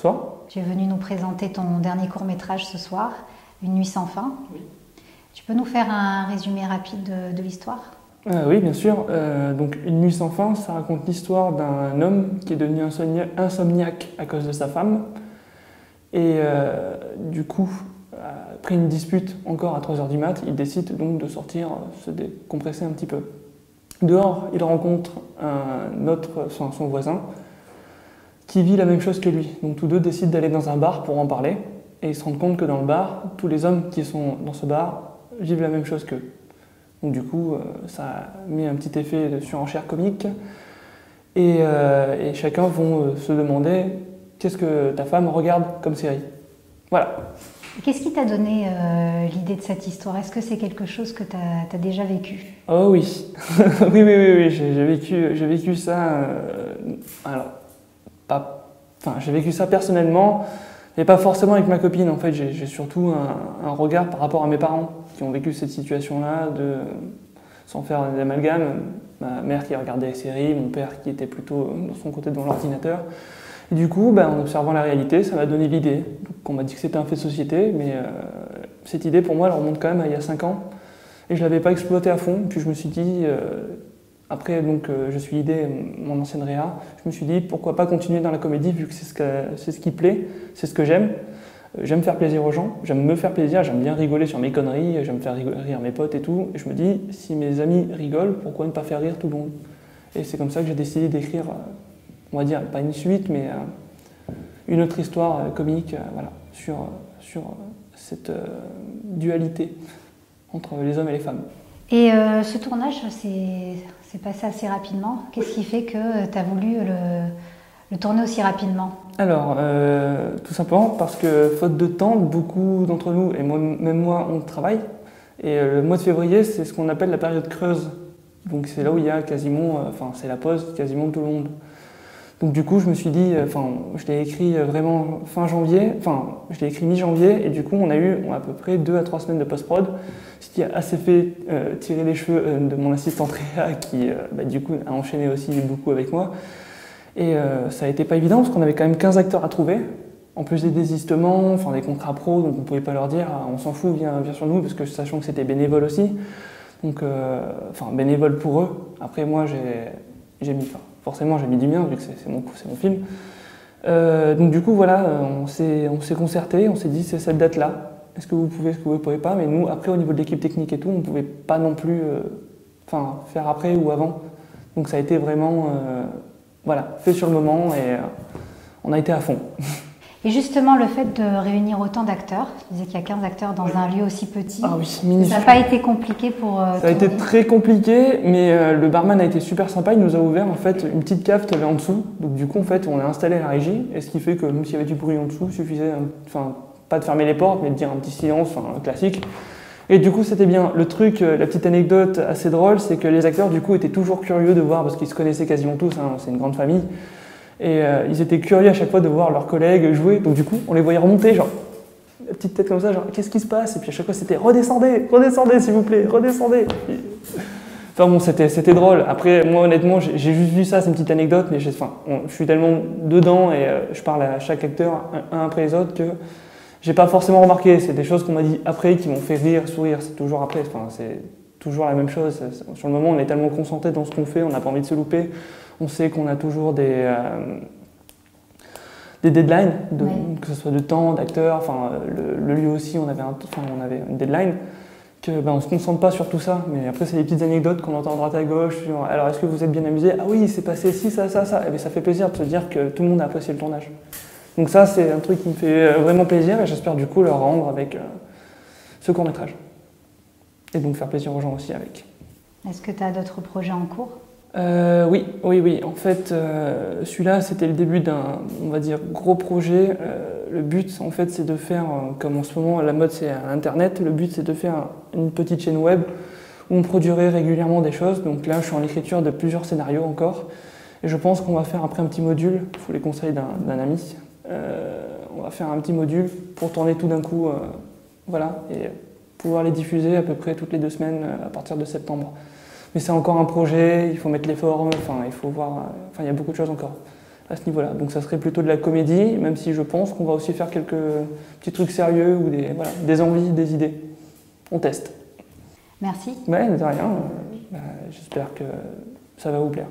Bonsoir. Tu es venu nous présenter ton dernier court-métrage ce soir, Une nuit sans fin. Oui. Tu peux nous faire un résumé rapide de l'histoire ? Oui, bien sûr. Donc, Une nuit sans fin, ça raconte l'histoire d'un homme qui est devenu insomniaque à cause de sa femme. Et du coup, après une dispute encore à 3h du mat, il décide donc de sortir, se décompresser un petit peu. Dehors, il rencontre son voisin, qui vit la même chose que lui. Donc tous deux décident d'aller dans un bar pour en parler, et ils se rendent compte que dans le bar, tous les hommes qui sont dans ce bar vivent la même chose qu'eux. Donc du coup, ça a mis un petit effet de surenchère comique, et chacun vont se demander qu'est-ce que ta femme regarde comme série. Voilà. Qu'est-ce qui t'a donné l'idée de cette histoire ? Est-ce que c'est quelque chose que tu as déjà vécu ? Oh oui, oui, j'ai vécu ça. J'ai vécu ça personnellement, mais pas forcément avec ma copine. En fait, j'ai surtout un regard par rapport à mes parents qui ont vécu cette situation-là, sans faire d'amalgame. Ma mère qui regardait les séries, mon père qui était plutôt de son côté devant l'ordinateur. Et du coup, en observant la réalité, ça m'a donné l'idée. Donc, on m'a dit que c'était un fait de société, mais cette idée, pour moi, elle remonte quand même à il y a 5 ans. Et je ne l'avais pas exploitée à fond. Puis je me suis dit, après, je suis idée, mon ancienne réa, je me suis dit, pourquoi pas continuer dans la comédie, vu que c'est ce qui plaît, c'est ce que j'aime. J'aime faire plaisir aux gens, j'aime me faire plaisir, j'aime bien rigoler sur mes conneries, j'aime faire rire mes potes et tout. Et je me dis, si mes amis rigolent, pourquoi ne pas faire rire tout le monde ? Et c'est comme ça que j'ai décidé d'écrire, on va dire, pas une suite, mais une autre histoire comique sur cette dualité entre les hommes et les femmes. Et ce tournage s'est passé assez rapidement. Qu'est-ce qui fait que tu as voulu le tourner aussi rapidement ? Alors, tout simplement parce que, faute de temps, beaucoup d'entre nous, et même moi, on travaille. Et le mois de février, c'est ce qu'on appelle la période creuse. Donc c'est là où il y a quasiment, c'est la pause quasiment de tout le monde. Donc du coup, je me suis dit, je l'ai écrit vraiment fin janvier, je l'ai écrit mi-janvier, et du coup, on a eu à peu près 2 à 3 semaines de post-prod, ce qui a assez fait tirer les cheveux de mon assistante Réa, qui du coup a enchaîné aussi beaucoup avec moi. Et ça a été pas évident, parce qu'on avait quand même 15 acteurs à trouver, en plus des désistements, des contrats pro, donc on pouvait pas leur dire, on s'en fout, viens sur nous, parce que sachant que c'était bénévole aussi. Donc, bénévole pour eux. Après, moi, j'ai mis du mien, vu que c'est mon film. Donc, du coup, voilà, on s'est concerté, on s'est dit, c'est cette date-là. Est-ce que vous pouvez, est-ce que vous ne pouvez pas ? Mais nous, après, au niveau de l'équipe technique et tout, on ne pouvait pas non plus faire après ou avant. Donc, ça a été vraiment fait sur le moment et on a été à fond. Et justement, le fait de réunir autant d'acteurs, tu disais qu'il y a 15 acteurs dans un lieu aussi petit, ça n'a pas été compliqué pour Ça a été très compliqué, mais le barman a été super sympa, il nous a ouvert en fait une petite cave qui avait en dessous. Donc du coup, en fait, on a installé la régie, et ce qui fait que même s'il y avait du bruit en dessous, il suffisait, pas de fermer les portes, mais de dire un petit silence, classique. Et du coup, c'était bien. Le truc, la petite anecdote assez drôle, c'est que les acteurs, du coup, étaient toujours curieux de voir, parce qu'ils se connaissaient quasiment tous, c'est une grande famille. Et ils étaient curieux à chaque fois de voir leurs collègues jouer. Donc du coup, on les voyait remonter, la petite tête comme ça, qu'est-ce qui se passe ? Et puis à chaque fois, c'était redescendez s'il vous plaît, redescendez. C'était drôle. Après, moi honnêtement, j'ai juste vu ça, c'est une petite anecdote, mais je suis tellement dedans et je parle à chaque acteur un après les autres que j'ai pas forcément remarqué. C'est des choses qu'on m'a dit après qui m'ont fait rire, sourire. C'est toujours après. C'est toujours la même chose. Sur le moment, on est tellement concentré dans ce qu'on fait, on n'a pas envie de se louper. On sait qu'on a toujours des deadlines, que ce soit de temps, d'acteurs, le lieu aussi, on avait une deadline, on ne se concentre pas sur tout ça. Mais après, c'est des petites anecdotes qu'on entend à droite à gauche. Alors, est-ce que vous êtes bien amusé ? Ah oui, c'est passé ci, ça. Et ça fait plaisir de se dire que tout le monde a apprécié le tournage. Donc ça, c'est un truc qui me fait vraiment plaisir et j'espère du coup le rendre avec ce court-métrage. Et donc faire plaisir aux gens aussi avec. Est-ce que tu as d'autres projets en cours ? Oui. En fait, celui-là, c'était le début d'un, on va dire, gros projet. Le but, en fait, c'est de faire, comme en ce moment, la mode, c'est à Internet. Le but, c'est de faire une petite chaîne web où on produirait régulièrement des choses. Donc là, je suis en écriture de plusieurs scénarios encore. Et je pense qu'on va faire après un petit module, il faut les conseils d'un ami. On va faire un petit module pour tourner tout d'un coup, et pouvoir les diffuser à peu près toutes les 2 semaines à partir de septembre. Mais c'est encore un projet, il faut mettre les formes, il faut voir, il y a beaucoup de choses encore à ce niveau-là. Donc ça serait plutôt de la comédie, même si je pense qu'on va aussi faire quelques petits trucs sérieux ou des envies, des idées. On teste. Merci. Ouais, de rien. J'espère que ça va vous plaire.